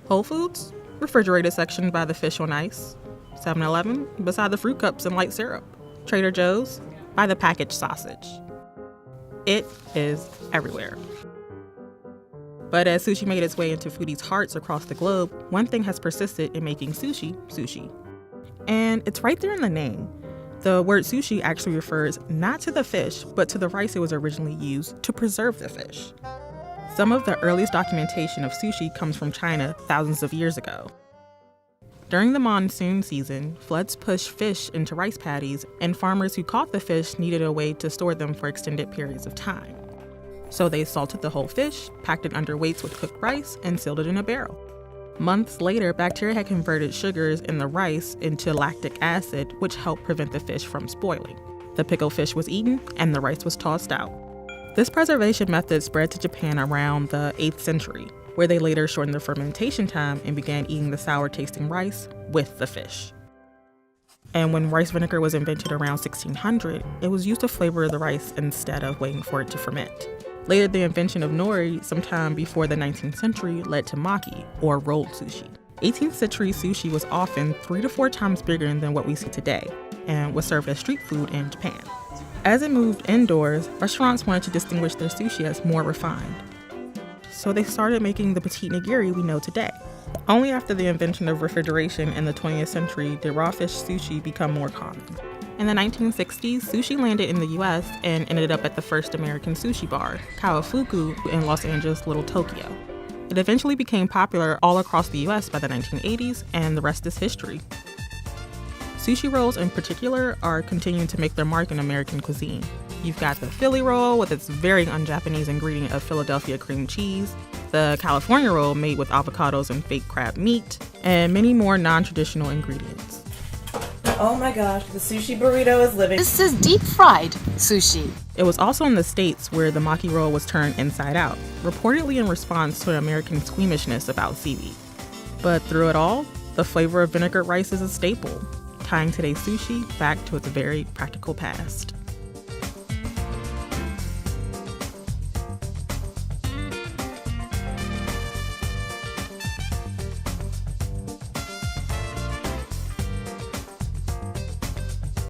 Whole Foods, refrigerated section by the fish on ice. 7-Eleven, beside the fruit cups and light syrup. Trader Joe's, by the packaged sausage. It is everywhere. But as sushi made its way into foodies' hearts across the globe, one thing has persisted in making sushi, sushi. And it's right there in the name. The word sushi actually refers not to the fish, but to the rice it was originally used to preserve the fish. Some of the earliest documentation of sushi comes from China thousands of years ago. During the monsoon season, floods pushed fish into rice paddies, and farmers who caught the fish needed a way to store them for extended periods of time. So they salted the whole fish, packed it under weights with cooked rice, and sealed it in a barrel. Months later, bacteria had converted sugars in the rice into lactic acid, which helped prevent the fish from spoiling. The pickled fish was eaten, and the rice was tossed out. This preservation method spread to Japan around the 8th century, where they later shortened the fermentation time and began eating the sour-tasting rice with the fish. And when rice vinegar was invented around 1600, it was used to flavor the rice instead of waiting for it to ferment. Later, the invention of nori, sometime before the 19th century, led to maki, or rolled sushi. 18th century sushi was often 3 to 4 times bigger than what we see today, and was served as street food in Japan. As it moved indoors, restaurants wanted to distinguish their sushi as more refined. So they started making the petite nigiri we know today. Only after the invention of refrigeration in the 20th century did raw fish sushi become more common. In the 1960s, sushi landed in the US and ended up at the first American sushi bar, Kawafuku, in Los Angeles' Little Tokyo. It eventually became popular all across the US by the 1980s, and the rest is history. Sushi rolls in particular are continuing to make their mark in American cuisine. You've got the Philly roll with its very un-Japanese ingredient of Philadelphia cream cheese, the California roll made with avocados and fake crab meat, and many more non-traditional ingredients. Oh my gosh, the sushi burrito is living. This is deep fried sushi. It was also in the States where the maki roll was turned inside out, reportedly in response to American squeamishness about seaweed. But through it all, the flavor of vinegar rice is a staple, tying today's sushi back to its very practical past.